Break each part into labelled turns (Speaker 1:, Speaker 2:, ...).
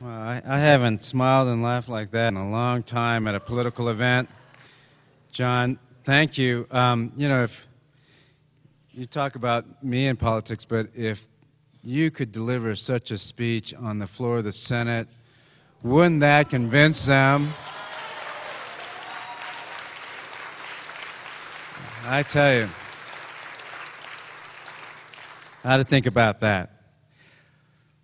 Speaker 1: Well, I haven't smiled and laughed like that in a long time at a political event. John, thank you. If you talk about me in politics, but if you could deliver such a speech on the floor of the Senate, wouldn't that convince them? I tell you, how to think about that.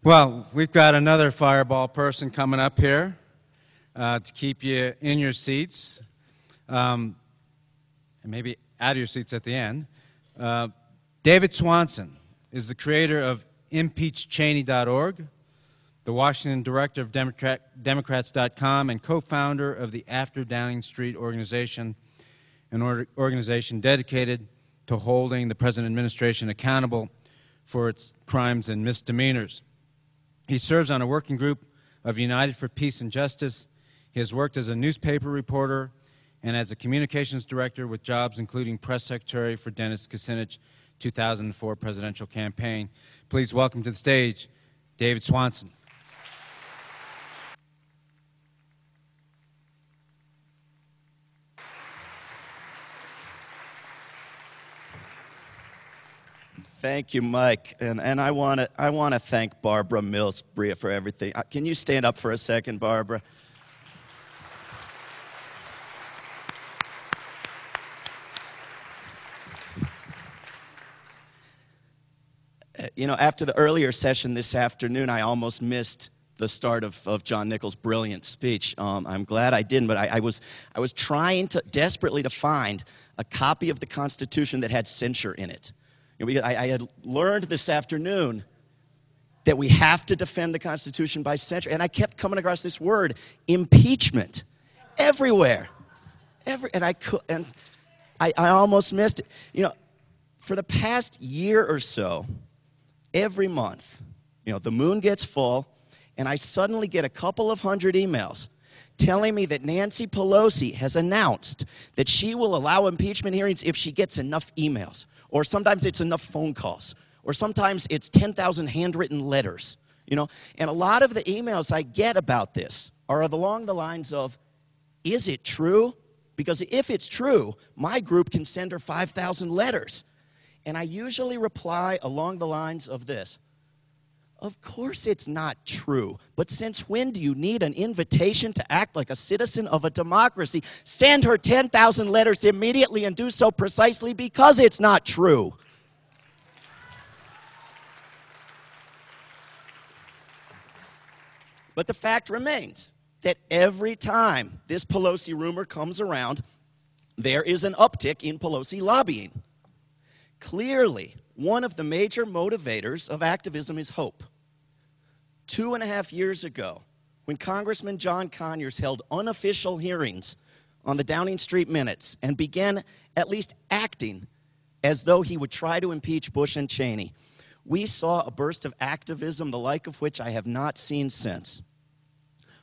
Speaker 1: Well, we've got another fireball person coming up here to keep you in your seats, and maybe out of your seats at the end. David Swanson is the creator of ImpeachCheney.org, the Washington director of Democrats.com, and co-founder of the After Downing Street organization, an organization dedicated to holding the President administration accountable for its crimes and misdemeanors. He serves on a working group of United for Peace and Justice. He has worked as a newspaper reporter and as a communications director with jobs including press secretary for Dennis Kucinich's 2004 presidential campaign. Please welcome to the stage David Swanson.
Speaker 2: Thank you, Mike, and I want to thank Barbara Mills-Bria for everything. Can you stand up for a second, Barbara? After the earlier session this afternoon, I almost missed the start of John Nichols' brilliant speech. I'm glad I didn't, but I was trying desperately to find a copy of the Constitution that had censure in it. Because I had learned this afternoon that we have to defend the Constitution by censure, and I kept coming across this word, impeachment, everywhere. And I almost missed it. For the past year or so, every month, the moon gets full, and I suddenly get a couple of hundred emails telling me that Nancy Pelosi has announced that she will allow impeachment hearings if she gets enough emails. Or sometimes it's enough phone calls. Or sometimes it's 10,000 handwritten letters. And a lot of the emails I get about this are along the lines of, is it true? Because if it's true, my group can send her 5,000 letters. And I usually reply along the lines of this. Of course it's not true, but since when do you need an invitation to act like a citizen of a democracy? Send her 10,000 letters immediately and do so precisely because it's not true. But the fact remains that every time this Pelosi rumor comes around, there is an uptick in Pelosi lobbying. Clearly, one of the major motivators of activism is hope. 2.5 years ago, when Congressman John Conyers held unofficial hearings on the Downing Street minutes and began at least acting as though he would try to impeach Bush and Cheney, we saw a burst of activism the like of which I have not seen since.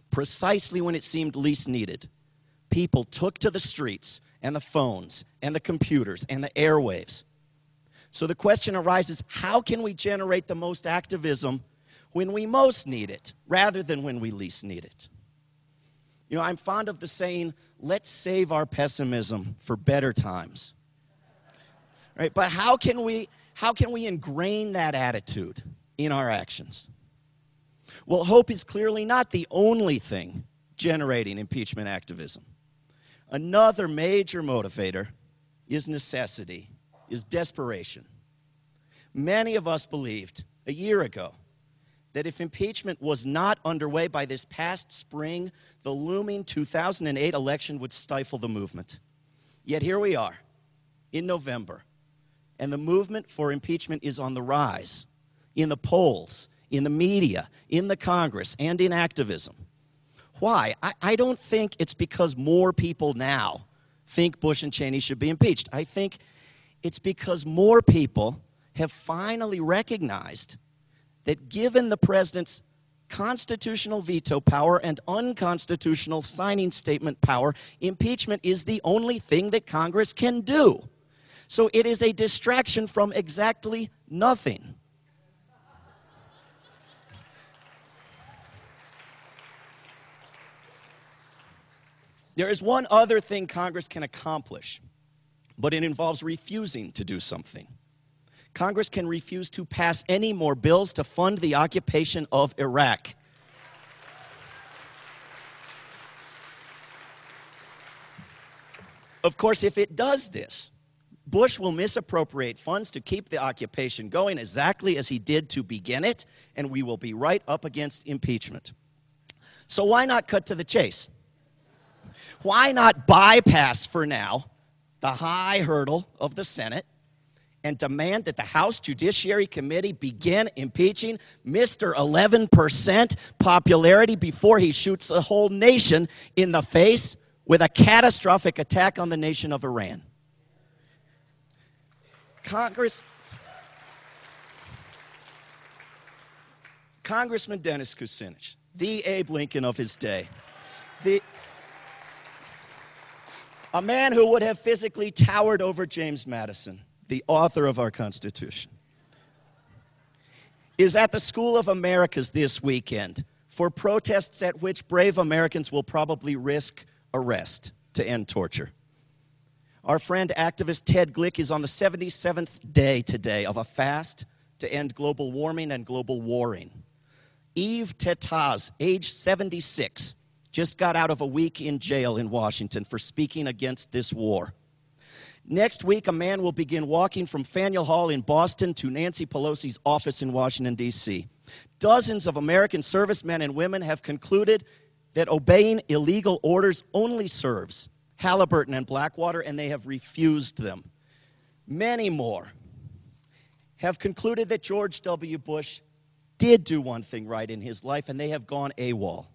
Speaker 2: Precisely when it seemed least needed, people took to the streets and the phones and the computers and the airwaves. So the question arises, how can we generate the most activism when we most need it, rather than when we least need it? I'm fond of the saying, let's save our pessimism for better times. Right? But how can we ingrain that attitude in our actions? Well, hope is clearly not the only thing generating impeachment activism. Another major motivator is necessity, is desperation. Many of us believed a year ago that if impeachment was not underway by this past spring, the looming 2008 election would stifle the movement. Yet here we are in November, and the movement for impeachment is on the rise in the polls, in the media, in the Congress, and in activism. Why? I don't think it's because more people now think Bush and Cheney should be impeached. I think it's because more people have finally recognized that given the president's constitutional veto power and unconstitutional signing statement power, impeachment is the only thing that Congress can do. So it is a distraction from exactly nothing. There is one other thing Congress can accomplish, but it involves refusing to do something. Congress can refuse to pass any more bills to fund the occupation of Iraq. Of course, if it does this, Bush will misappropriate funds to keep the occupation going exactly as he did to begin it, and we will be right up against impeachment. So why not cut to the chase? Why not bypass for now the high hurdle of the Senate and demand that the House Judiciary Committee begin impeaching Mr. 11% popularity before he shoots a whole nation in the face with a catastrophic attack on the nation of Iran? Congressman Dennis Kucinich, the Abe Lincoln of his day, a man who would have physically towered over James Madison, the author of our Constitution, is at the School of Americas this weekend for protests at which brave Americans will probably risk arrest to end torture. Our friend activist Ted Glick is on the 77th day today of a fast to end global warming and global warring. Eve Tetaz, age 76, just got out of a week in jail in Washington for speaking against this war. Next week, a man will begin walking from Faneuil Hall in Boston to Nancy Pelosi's office in Washington, D.C. Dozens of American servicemen and women have concluded that obeying illegal orders only serves Halliburton and Blackwater, and they have refused them. Many more have concluded that George W. Bush did do one thing right in his life, and they have gone AWOL.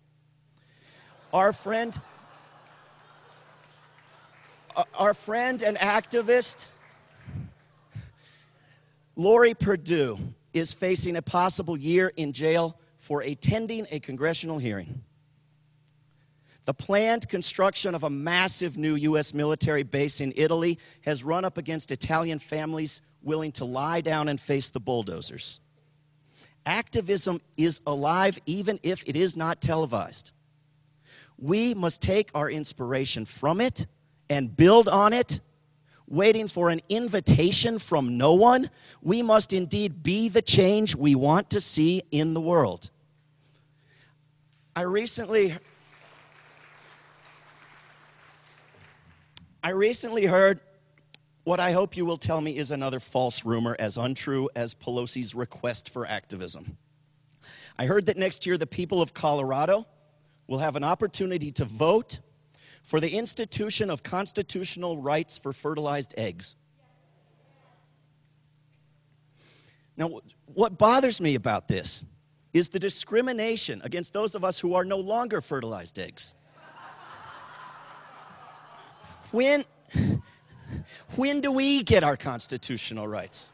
Speaker 2: Our friend and activist Lori Perdue is facing a possible year in jail for attending a congressional hearing. The planned construction of a massive new U.S. military base in Italy has run up against Italian families willing to lie down and face the bulldozers. Activism is alive even if it is not televised. We must take our inspiration from it and build on it, waiting for an invitation from no one. We must indeed be the change we want to see in the world. I recently heard what I hope you will tell me is another false rumor, as untrue as Pelosi's request for activism. I heard that next year the people of Colorado will have an opportunity to vote for the institution of constitutional rights for fertilized eggs. Now, what bothers me about this is the discrimination against those of us who are no longer fertilized eggs. When do we get our constitutional rights?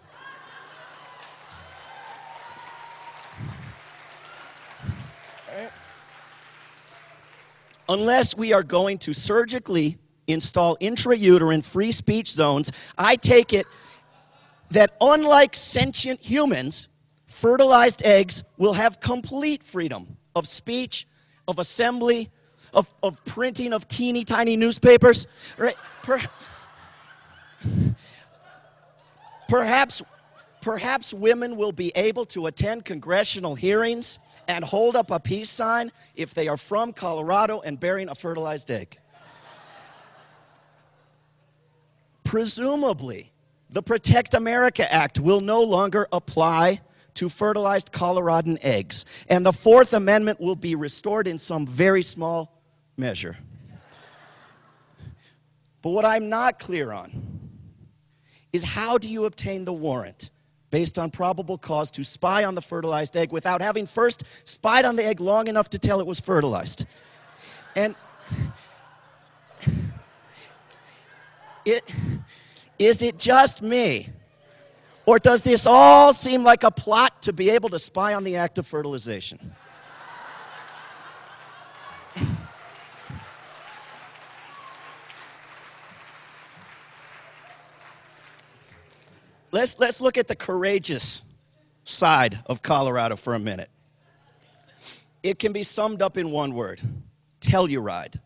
Speaker 2: Unless we are going to surgically install intrauterine free speech zones, I take it that unlike sentient humans, fertilized eggs will have complete freedom of speech, of assembly, of printing of teeny tiny newspapers. Right? Perhaps women will be able to attend congressional hearings and hold up a peace sign if they are from Colorado and bearing a fertilized egg. Presumably, the Protect America Act will no longer apply to fertilized Coloradan eggs, and the Fourth Amendment will be restored in some very small measure. But what I'm not clear on is how do you obtain the warrant based on probable cause to spy on the fertilized egg without having first spied on the egg long enough to tell it was fertilized? And is it just me? Or does this all seem like a plot to be able to spy on the act of fertilization? Let's look at the courageous side of Colorado for a minute. It can be summed up in one word: Telluride.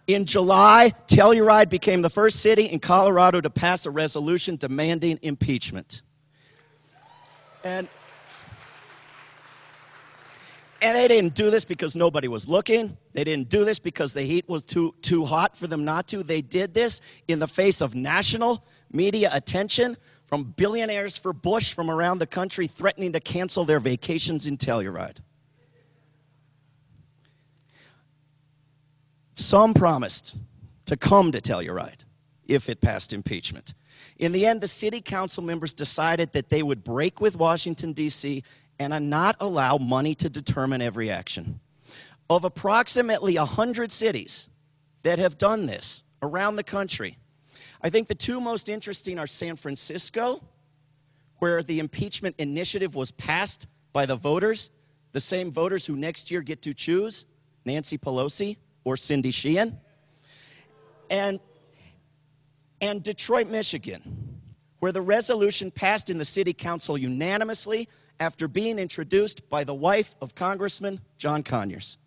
Speaker 2: In July, Telluride became the first city in Colorado to pass a resolution demanding impeachment. And they didn't do this because nobody was looking. They didn't do this because the heat was too hot for them not to. They did this in the face of national media attention from billionaires for Bush from around the country threatening to cancel their vacations in Telluride. Some promised to come to Telluride if it passed impeachment. In the end, the city council members decided that they would break with Washington, D.C., and not allow money to determine every action. Of approximately 100 cities that have done this around the country, I think the two most interesting are San Francisco, where the impeachment initiative was passed by the voters, the same voters who next year get to choose Nancy Pelosi or Cindy Sheehan, and Detroit, Michigan, where the resolution passed in the city council unanimously after being introduced by the wife of Congressman John Conyers.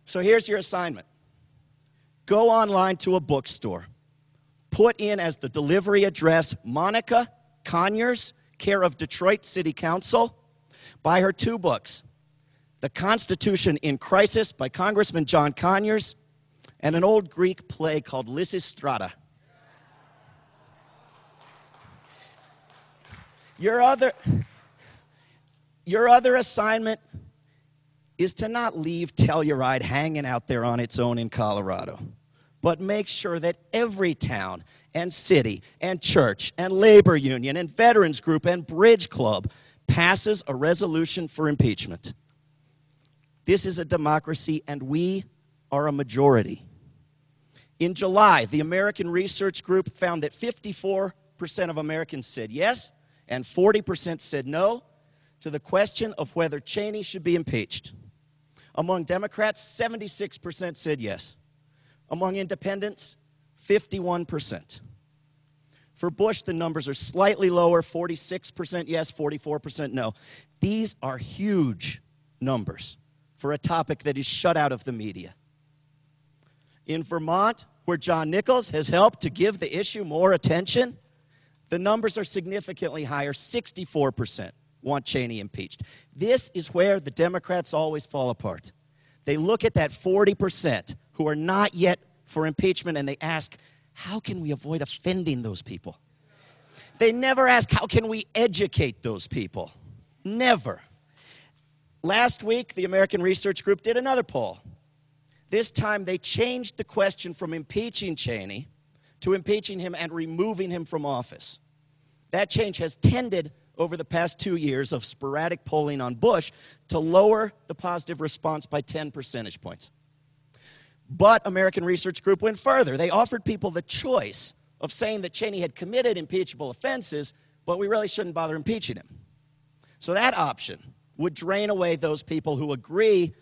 Speaker 2: So here's your assignment. Go online to a bookstore. Put in as the delivery address Monica Conyers, care of Detroit City Council. Buy her two books, The Constitution in Crisis by Congressman John Conyers, and an old Greek play called Lysistrata. Your other assignment is to not leave Telluride hanging out there on its own in Colorado, but make sure that every town and city and church and labor union and veterans group and bridge club passes a resolution for impeachment. This is a democracy, and we are a majority. In July, the American Research Group found that 54% of Americans said yes and 40% said no to the question of whether Cheney should be impeached. Among Democrats, 76% said yes. Among independents, 51%. For Bush, the numbers are slightly lower, 46% yes, 44% no. These are huge numbers for a topic that is shut out of the media. In Vermont, where John Nichols has helped to give the issue more attention, the numbers are significantly higher, 64% want Cheney impeached. This is where the Democrats always fall apart. They look at that 40% who are not yet for impeachment and they ask, how can we avoid offending those people? They never ask, how can we educate those people? Never. Last week, the American Research Group did another poll. This time, they changed the question from impeaching Cheney to impeaching him and removing him from office. That change has tended over the past 2 years of sporadic polling on Bush to lower the positive response by 10 percentage points. But American Research Group went further. They offered people the choice of saying that Cheney had committed impeachable offenses, but we really shouldn't bother impeaching him. So that option would drain away those people who agree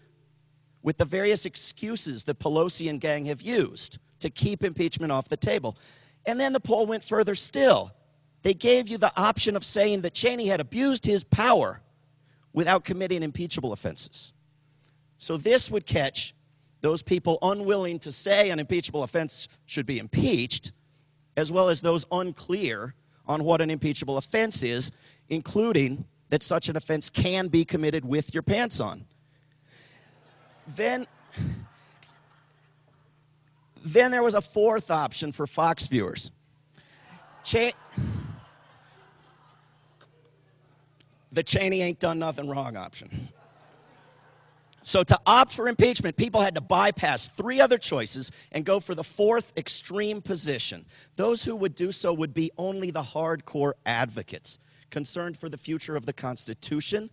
Speaker 2: with the various excuses that Pelosi and gang have used to keep impeachment off the table. And then the poll went further still. They gave you the option of saying that Cheney had abused his power without committing impeachable offenses. So this would catch those people unwilling to say an impeachable offense should be impeached, as well as those unclear on what an impeachable offense is, including that such an offense can be committed with your pants on. Then there was a fourth option for Fox viewers. The Cheney ain't done nothing wrong option. So to opt for impeachment, people had to bypass 3 other choices and go for the fourth extreme position. Those who would do so would be only the hardcore advocates, concerned for the future of the Constitution,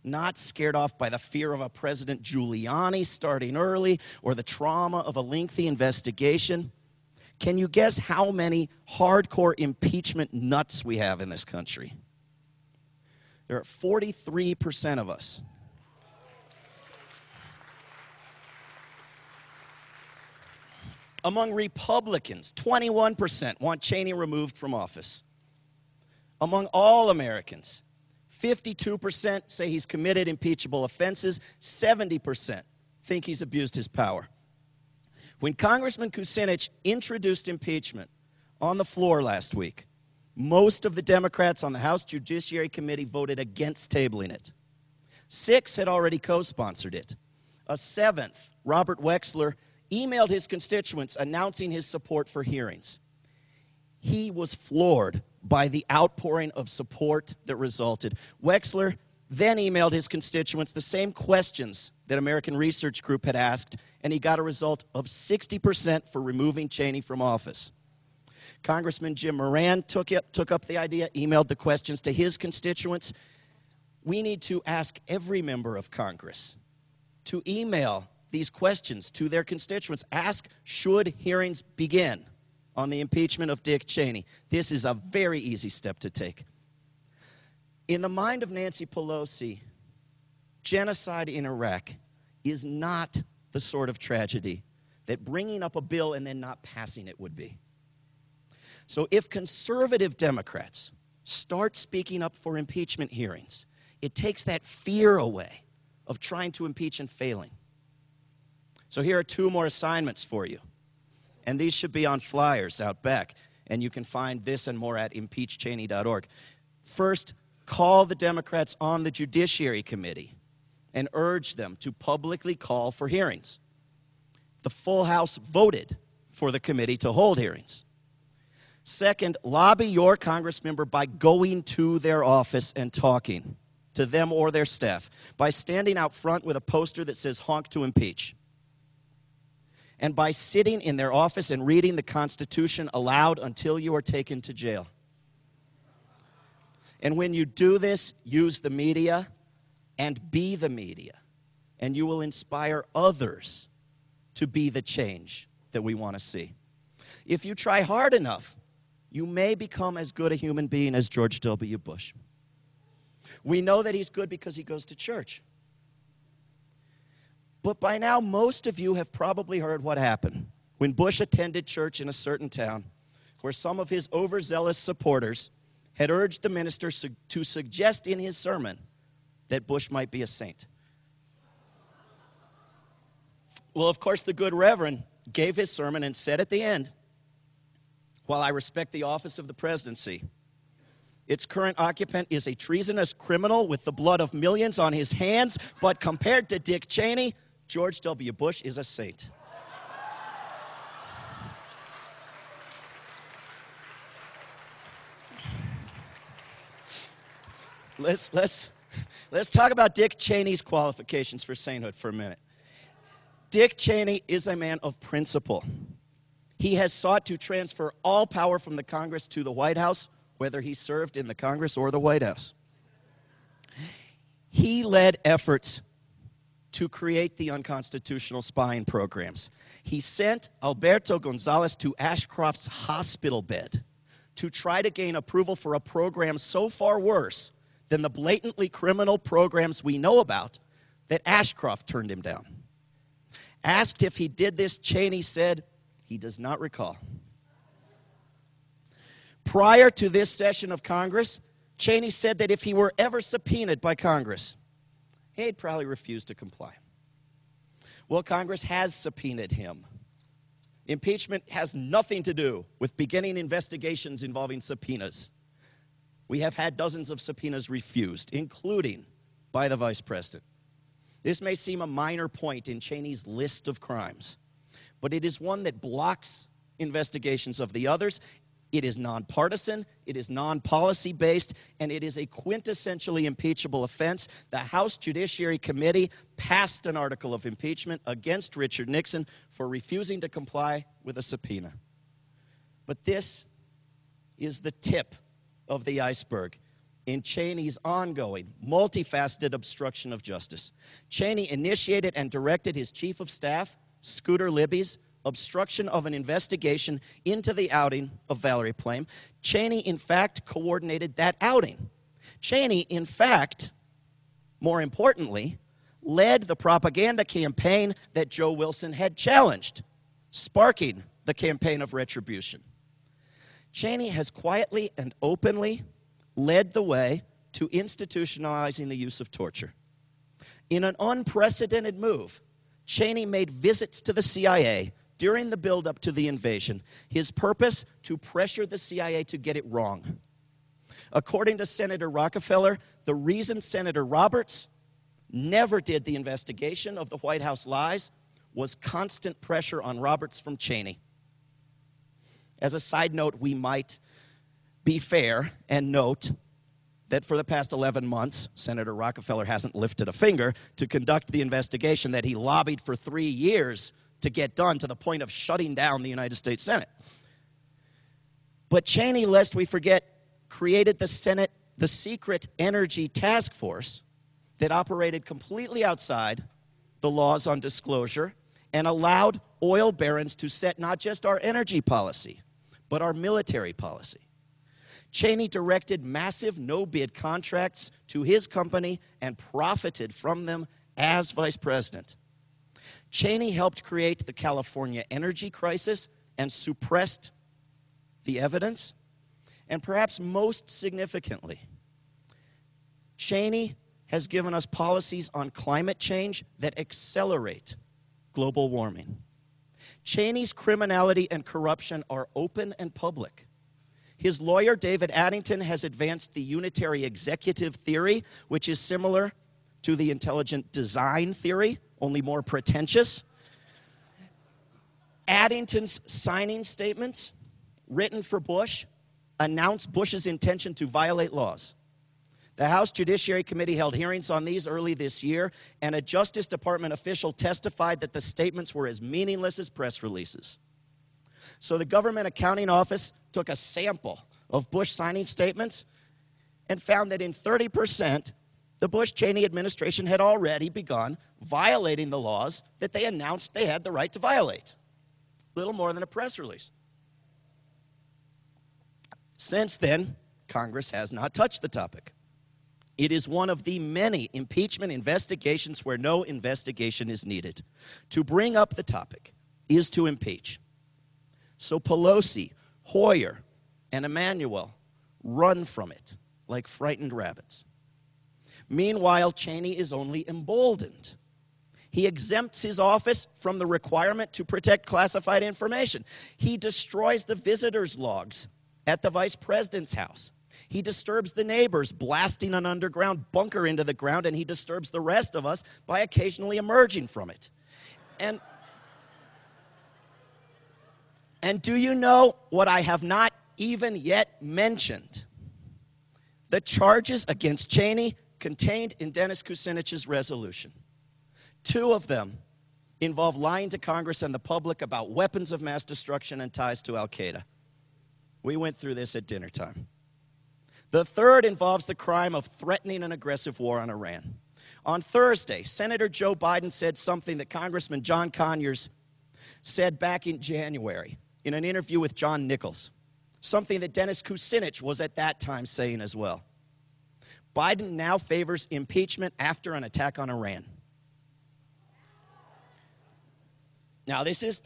Speaker 2: not scared off by the fear of a President Giuliani starting early or the trauma of a lengthy investigation. Can you guess how many hardcore impeachment nuts we have in this country? There are 43% of us. Among Republicans, 21% want Cheney removed from office. Among all Americans, 52% say he's committed impeachable offenses. 70% think he's abused his power. When Congressman Kucinich introduced impeachment on the floor last week, most of the Democrats on the House Judiciary Committee voted against tabling it. 6 had already co-sponsored it. A 7th, Robert Wexler, emailed his constituents announcing his support for hearings. He was floored by the outpouring of support that resulted. Wexler then emailed his constituents the same questions that American Research Group had asked, and he got a result of 60% for removing Cheney from office. Congressman Jim Moran took up the idea, emailed the questions to his constituents. We need to ask every member of Congress to email these questions to their constituents. Ask, should hearings begin on the impeachment of Dick Cheney? This is a very easy step to take. In the mind of Nancy Pelosi, genocide in Iraq is not the sort of tragedy that bringing up a bill and then not passing it would be. So if conservative Democrats start speaking up for impeachment hearings, it takes that fear away of trying to impeach and failing. So here are 2 more assignments for you. And these should be on flyers out back. And you can find this and more at impeachcheney.org. First, call the Democrats on the Judiciary Committee and urge them to publicly call for hearings. The full House voted for the committee to hold hearings. Second, lobby your congressmember by going to their office and talking to them or their staff, by standing out front with a poster that says "honk to impeach," and by sitting in their office and reading the Constitution aloud until you are taken to jail. And when you do this, use the media and be the media, and you will inspire others to be the change that we want to see. If you try hard enough, you may become as good a human being as George W. Bush. We know that he's good because he goes to church. But by now, most of you have probably heard what happened when Bush attended church in a certain town where some of his overzealous supporters had urged the minister to suggest in his sermon that Bush might be a saint. Well, of course, the good reverend gave his sermon and said at the end, "While I respect the office of the presidency, its current occupant is a treasonous criminal with the blood of millions on his hands, but compared to Dick Cheney, George W. Bush is a saint." Let's talk about Dick Cheney's qualifications for sainthood for a minute. Dick Cheney is a man of principle. He has sought to transfer all power from the Congress to the White House, whether he served in the Congress or the White House. He led efforts to create the unconstitutional spying programs. He sent Alberto Gonzalez to Ashcroft's hospital bed to try to gain approval for a program so far worse than the blatantly criminal programs we know about that Ashcroft turned him down. Asked if he did this, Cheney said he does not recall. Prior to this session of Congress, Cheney said that if he were ever subpoenaed by Congress, he'd probably refuse to comply. Well, Congress has subpoenaed him. Impeachment has nothing to do with beginning investigations involving subpoenas. We have had dozens of subpoenas refused, including by the vice president. This may seem a minor point in Cheney's list of crimes, but it is one that blocks investigations of the others. It is nonpartisan, it is non-policy-based, and it is a quintessentially impeachable offense. The House Judiciary Committee passed an article of impeachment against Richard Nixon for refusing to comply with a subpoena. But this is the tip of the iceberg in Cheney's ongoing, multifaceted obstruction of justice. Cheney initiated and directed his chief of staff, Scooter Libby's, obstruction of an investigation into the outing of Valerie Plame. Cheney, in fact, coordinated that outing. Cheney, in fact, more importantly, led the propaganda campaign that Joe Wilson had challenged, sparking the campaign of retribution. Cheney has quietly and openly led the way to institutionalizing the use of torture. In an unprecedented move, Cheney made visits to the CIA during the buildup to the invasion, his purpose to pressure the CIA to get it wrong. According to Senator Rockefeller, the reason Senator Roberts never did the investigation of the White House lies was constant pressure on Roberts from Cheney. As a side note, we might be fair and note that for the past 11 months, Senator Rockefeller hasn't lifted a finger to conduct the investigation that he lobbied for 3 years to get done, to the point of shutting down the United States Senate. But Cheney, lest we forget, created the secret energy task force that operated completely outside the laws on disclosure and allowed oil barons to set not just our energy policy, but our military policy. Cheney directed massive no-bid contracts to his company and profited from them as vice president. Cheney helped create the California energy crisis and suppressed the evidence. And perhaps most significantly, Cheney has given us policies on climate change that accelerate global warming. Cheney's criminality and corruption are open and public. His lawyer, David Addington, has advanced the unitary executive theory, which is similar to the intelligent design theory, only more pretentious. Addington's signing statements, written for Bush, announced Bush's intention to violate laws. The House Judiciary Committee held hearings on these early this year, and a Justice Department official testified that the statements were as meaningless as press releases. So the Government Accounting Office took a sample of Bush signing statements and found that in 30%, the Bush-Cheney administration had already begun violating the laws that they announced they had the right to violate. Little more than a press release. Since then, Congress has not touched the topic. It is one of the many impeachment investigations where no investigation is needed. To bring up the topic is to impeach. So Pelosi, Hoyer, and Emanuel run from it like frightened rabbits. Meanwhile, Cheney is only emboldened. He exempts his office from the requirement to protect classified information. He destroys the visitors' logs at the vice president's house. He disturbs the neighbors, blasting an underground bunker into the ground, and he disturbs the rest of us by occasionally emerging from it. And do you know what I have not even yet mentioned? The charges against Cheney contained in Dennis Kucinich's resolution. 2 of them involve lying to Congress and the public about weapons of mass destruction and ties to Al-Qaeda. We went through this at dinner time. The 3rd involves the crime of threatening an aggressive war on Iran. On Thursday, Senator Joe Biden said something that Congressman John Conyers said back in January in an interview with John Nichols, something that Dennis Kucinich was at that time saying as well. Biden now favors impeachment after an attack on Iran. Now, this is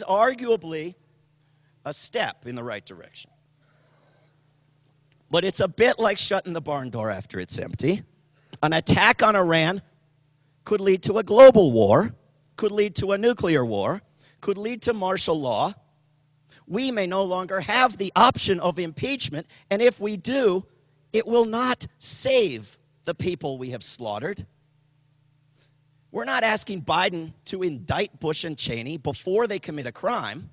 Speaker 2: arguably a step in the right direction. But it's a bit like shutting the barn door after it's empty. An attack on Iran could lead to a global war, could lead to a nuclear war, could lead to martial law. We may no longer have the option of impeachment, and if we do, it will not save the people we have slaughtered. We're not asking Biden to indict Bush and Cheney before they commit a crime.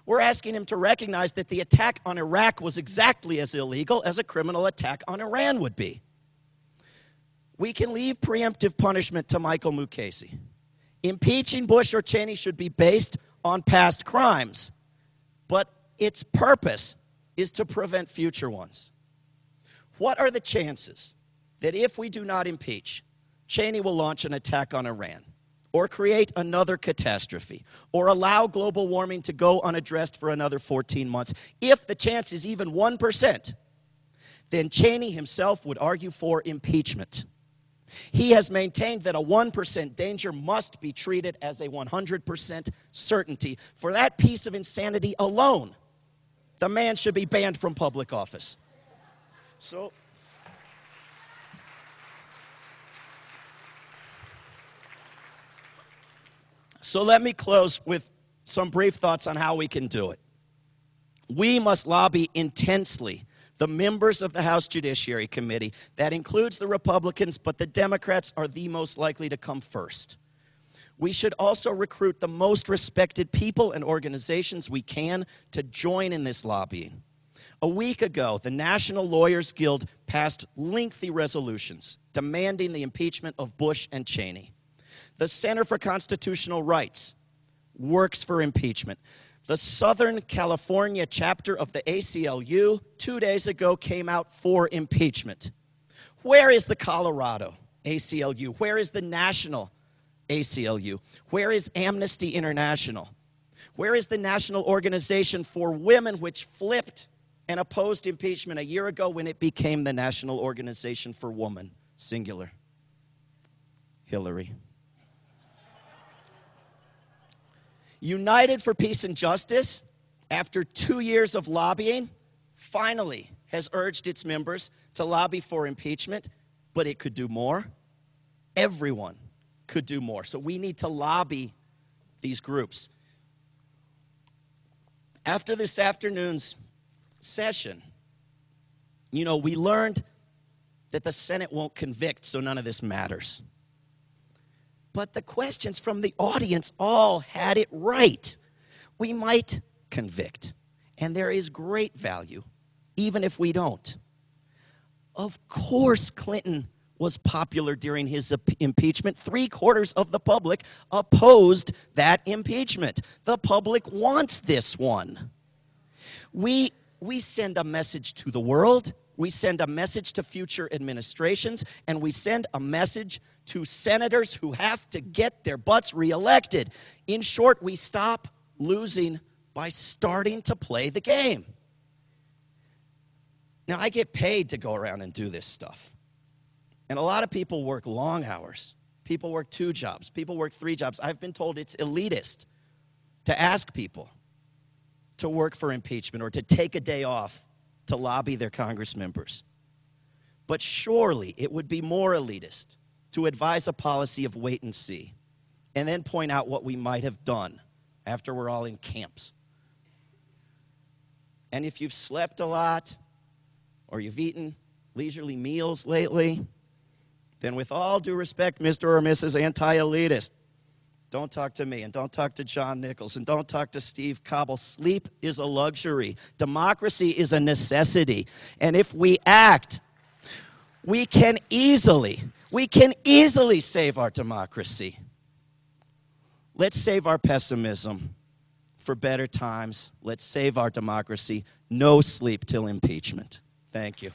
Speaker 2: We're asking him to recognize that the attack on Iraq was exactly as illegal as a criminal attack on Iran would be. We can leave preemptive punishment to Michael Mukasey. Impeaching Bush or Cheney should be based on past crimes, but its purpose is to prevent future ones. What are the chances that if we do not impeach, Cheney will launch an attack on Iran, or create another catastrophe, or allow global warming to go unaddressed for another 14 months? If the chance is even 1%, then Cheney himself would argue for impeachment. He has maintained that a 1% danger must be treated as a 100% certainty. For that piece of insanity alone, the man should be banned from public office. So let me close with Some brief thoughts on how we can do it. We must lobby intensely the members of the House Judiciary Committee. That includes the Republicans, but the Democrats are the most likely to come first. We should also recruit the most respected people and organizations we can to join in this lobbying. A week ago, the National Lawyers Guild passed lengthy resolutions demanding the impeachment of Bush and Cheney. The Center for Constitutional Rights works for impeachment. The Southern California chapter of the ACLU 2 days ago came out for impeachment. Where is the Colorado ACLU? Where is the National ACLU? Where is Amnesty International? Where is the National Organization for Women, which flipped and opposed impeachment a year ago when it became the National Organization for Women, singular? Hillary. United for Peace and Justice, after 2 years of lobbying, finally has urged its members to lobby for impeachment, but it could do more. Everyone could do more. So we need to lobby these groups. After this afternoon's session, we learned that the Senate won't convict, so none of this matters. But the questions from the audience all had it right. We might convict, and there is great value, even if we don't. Of course, Clinton was popular during his impeachment. 3/4 of the public opposed that impeachment. The public wants this one. We send a message to the world, we send a message to future administrations, and we send a message to senators who have to get their butts reelected. In short, we stop losing by starting to play the game. Now, I get paid to go around and do this stuff. And a lot of people work long hours. People work 2 jobs. People work 3 jobs. I've been told it's elitist to ask people to work for impeachment or to take a day off to lobby their Congress members. But surely it would be more elitist to advise a policy of wait and see and then point out what we might have done after we're all in camps. And if you've slept a lot or you've eaten leisurely meals lately, then with all due respect, Mr. or Mrs. Anti-Elitist, don't talk to me, and don't talk to John Nichols, and don't talk to Steve Cobble. Sleep is a luxury. Democracy is a necessity. And if we act, we can easily save our democracy. Let's save our pessimism for better times. Let's save our democracy. No sleep till impeachment. Thank you.